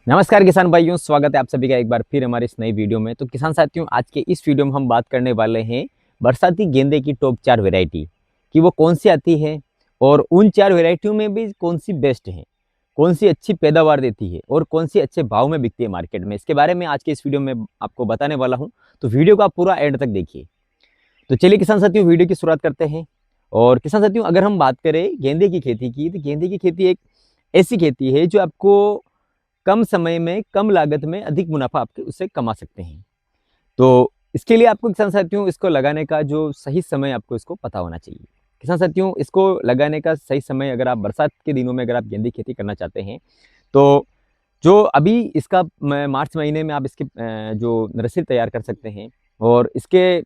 नमस्कार किसान भाइयों, स्वागत है आप सभी का एक बार फिर हमारे इस नई वीडियो में। तो किसान साथियों, आज के इस वीडियो में हम बात करने वाले हैं बरसाती गेंदे की टॉप 4 वैरायटी कि वो कौन सी आती है और उन 4 वैरायटियों में भी कौन सी बेस्ट है, कौन सी अच्छी पैदावार देती है और कौन सी अच्छे भाव में बिकती है मार्केट में। इसके बारे में आज के इस वीडियो में आपको बताने वाला हूँ, तो वीडियो को आप पूरा एंड तक देखिए। तो चलिए किसान साथियों, वीडियो की शुरुआत करते हैं। और किसान साथियों, अगर हम बात करें गेंदे की खेती की, तो गेंदे की खेती एक ऐसी खेती है जो आपको कम समय में कम लागत में अधिक मुनाफा आपके उससे कमा सकते हैं। तो इसके लिए आपको किसान साथियों इसको लगाने का जो सही समय आपको इसको पता होना चाहिए। किसान साथियों, इसको लगाने का सही समय, अगर आप बरसात के दिनों में अगर आप गेंदे की खेती करना चाहते हैं, तो जो अभी इसका मार्च महीने में आप इसकी जो नर्सरी तैयार कर सकते हैं। और इसके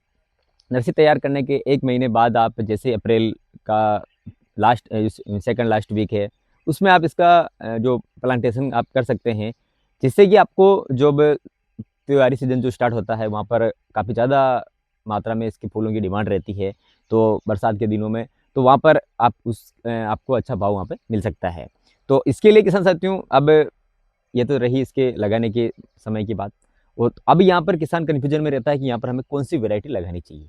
नर्सरी तैयार करने के 1 महीने बाद आप जैसे अप्रैल का लास्ट सेकंड लास्ट वीक है, उसमें आप इसका जो प्लांटेशन आप कर सकते हैं, जिससे कि आपको जब त्योहारी सीजन जो स्टार्ट होता है वहाँ पर काफ़ी ज़्यादा मात्रा में इसके फूलों की डिमांड रहती है। तो बरसात के दिनों में तो वहाँ पर आप आपको अच्छा भाव वहाँ पे मिल सकता है। तो इसके लिए किसान साथियों, अब ये तो रही इसके लगाने के समय की बात। और अब यहाँ पर किसान कन्फ्यूजन में रहता है कि यहाँ पर हमें कौन सी वैरायटी लगानी चाहिए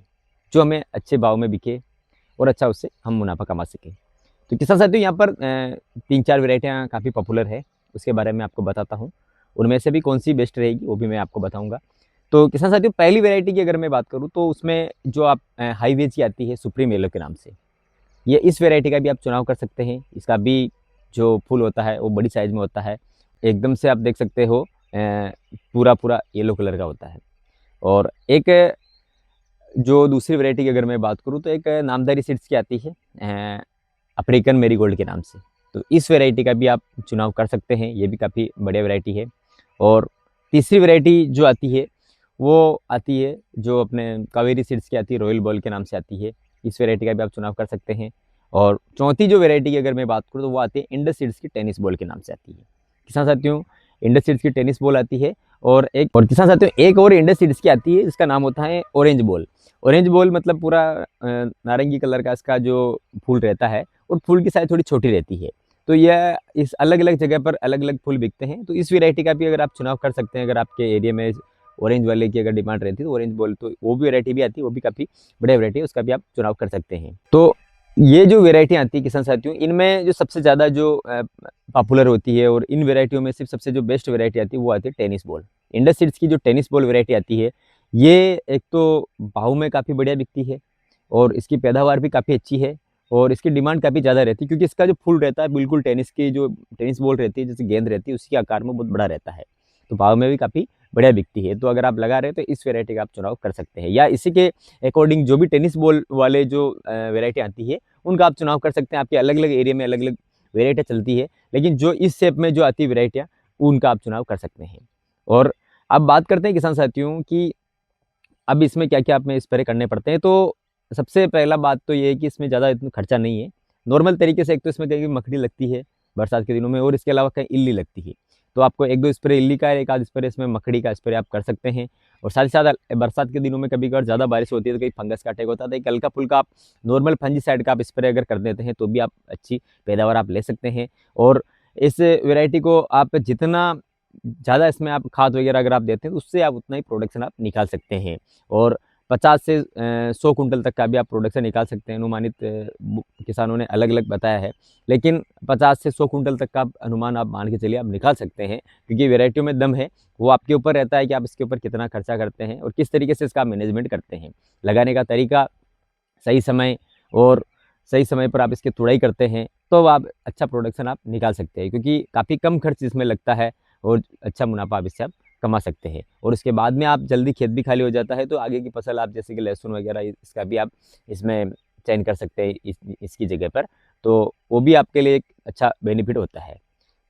जो हमें अच्छे भाव में बिके और अच्छा उससे हम मुनाफा कमा सकें। तो किसान साथियों, यहाँ पर 3-4 वैरायटियाँ काफ़ी पॉपुलर है, उसके बारे में आपको बताता हूँ। उनमें से भी कौन सी बेस्ट रहेगी वो भी मैं आपको बताऊँगा। तो किसान साथियों, पहली वैरायटी की अगर मैं बात करूँ, तो उसमें जो आप हाईवेज की आती है सुप्रीम येलो के नाम से, ये इस वैरायटी का भी आप चुनाव कर सकते हैं। इसका भी जो फूल होता है वो बड़ी साइज़ में होता है, एकदम से आप देख सकते हो पूरा पूरा येलो कलर का होता है। और एक जो दूसरी वैरायटी की अगर मैं बात करूँ, तो एक नामधारी सीड्स की आती है अफ्रीकन मेरीगोल्ड के नाम से। तो इस वैरायटी का भी आप चुनाव कर सकते हैं, ये भी काफ़ी बढ़िया वैरायटी है। और तीसरी वैरायटी जो आती है वो आती है जो अपने कावेरी सीड्स की आती है, रॉयल बॉल के नाम से आती है। इस वैरायटी का भी आप चुनाव कर सकते हैं। और चौथी जो वैरायटी की अगर मैं बात करूँ, तो वो आती है इंडस सीड्स की टेनिस बॉल के नाम से आती है। किसान साथियों, इंडस सीड्स की टेनिस बॉल आती है। और किसान साथियों, एक और इंडस सीड्स की आती है, इसका नाम होता है ऑरेंज बॉल। ऑरेंज बॉल मतलब पूरा नारंगी कलर का इसका जो फूल रहता है, और फूल की साइज थोड़ी छोटी रहती है। तो यह इस अलग अलग जगह पर अलग अलग फूल बिकते हैं। तो इस वैरायटी का भी अगर आप चुनाव कर सकते हैं, अगर आपके एरिया में ऑरेंज वाले की अगर डिमांड रहती है, तो ऑरेंज बॉल तो वो भी वैरायटी भी आती है, वो भी काफ़ी बढ़िया वैरायटी है, उसका भी आप चुनाव कर सकते हैं। तो ये जो वैरायटी आती है किसान साथियों, इनमें जो सबसे ज़्यादा जो पॉपुलर होती है, और इन वैरायटियों में सिर्फ सबसे जो बेस्ट वैरायटी आती है वो आती है टेनिस बॉल। इंडस सीड्स की जो टेनिस बॉल वैरायटी आती है, ये एक तो भाव में काफ़ी बढ़िया बिकती है, और इसकी पैदावार भी काफ़ी अच्छी है, और इसकी डिमांड काफ़ी ज़्यादा रहती है, क्योंकि इसका जो फूल रहता है बिल्कुल टेनिस की जो टेनिस बॉल रहती है, जैसे गेंद रहती है, उसी आकार में बहुत बड़ा रहता है। तो भाव में भी काफ़ी बढ़िया बिकती है। तो अगर आप लगा रहे हो, तो इस वैरायटी का आप चुनाव कर सकते हैं, या इसी के अकॉर्डिंग जो भी टेनिस बॉल वाले जो वैरायटी आती है उनका आप चुनाव कर सकते हैं। आपके अलग अलग एरिया में अलग अलग वेराइटियाँ चलती है, लेकिन जो इस शेप में जो आती है वेराइटियाँ, उनका आप चुनाव कर सकते हैं। और अब बात करते हैं किसान साथियों कि अब इसमें क्या-क्या हमें स्प्रे करने पड़ते हैं। तो सबसे पहला बात तो ये है कि इसमें ज़्यादा इतना खर्चा नहीं है। नॉर्मल तरीके से एक तो इसमें कहीं मकड़ी लगती है बरसात के दिनों में, और इसके अलावा कहीं इल्ली लगती है। तो आपको 1-2 स्प्रे इल्ली का, 1 आध स्प्रे इसमें मकड़ी का स्प्रे आप कर सकते हैं। और साथ ही साथ बरसात के दिनों में कभी-कभार ज़्यादा बारिश होती है, तो कहीं फंगस का अटैक होता है, तो एक हल्का-फुल्का आप नॉर्मल फंजीसाइड का आप स्प्रे अगर कर देते हैं, तो भी आप अच्छी पैदावार आप ले सकते हैं। और इस वैरायटी को आप जितना ज़्यादा इसमें आप खाद वगैरह अगर आप देते हैं, तो उससे आप उतना ही प्रोडक्शन आप निकाल सकते हैं। और 50 से 100 कुंटल तक का भी आप प्रोडक्शन निकाल सकते हैं। अनुमानित किसानों ने अलग-अलग बताया है, लेकिन 50 से 100 कुंटल तक का आप अनुमान आप मान के चलिए आप निकाल सकते हैं, क्योंकि वैरायटियों में दम है। वो आपके ऊपर रहता है कि आप इसके ऊपर कितना खर्चा करते हैं और किस तरीके से इसका मैनेजमेंट करते हैं। लगाने का तरीका, सही समय, और सही समय पर आप इसकी तुड़ाई करते हैं, तो आप अच्छा प्रोडक्शन आप निकाल सकते हैं, क्योंकि काफ़ी कम खर्च इसमें लगता है, और अच्छा मुनाफा आप इससे आप कमा सकते हैं। और उसके बाद में आप जल्दी खेत भी खाली हो जाता है, तो आगे की फसल आप जैसे कि लहसुन वगैरह इसका भी आप इसमें चयन कर सकते हैं इसकी जगह पर। तो वो भी आपके लिए एक अच्छा बेनिफिट होता है।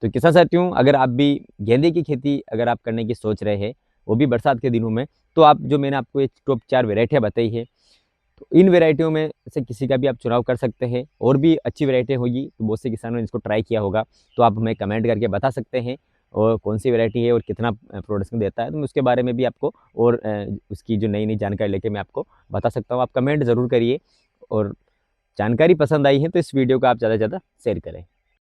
तो किसान साथियों, अगर आप भी गेंदे की खेती अगर आप करने की सोच रहे हैं, वो भी बरसात के दिनों में, तो आप जो मैंने आपको ये टॉप 4 वैरायटियाँ बताई है, तो इन वैरायटियों में से किसी का भी आप चुनाव कर सकते हैं। और भी अच्छी वैरायटी होगी, तो बहुत से किसानों ने इसको ट्राई किया होगा, तो आप हमें कमेंट करके बता सकते हैं और कौन सी वैरायटी है और कितना प्रोडक्शन देता है, तो मैं उसके बारे में भी आपको और उसकी जो नई नई जानकारी लेके मैं आपको बता सकता हूँ। आप कमेंट ज़रूर करिए, और जानकारी पसंद आई है तो इस वीडियो को आप ज़्यादा से ज़्यादा शेयर करें।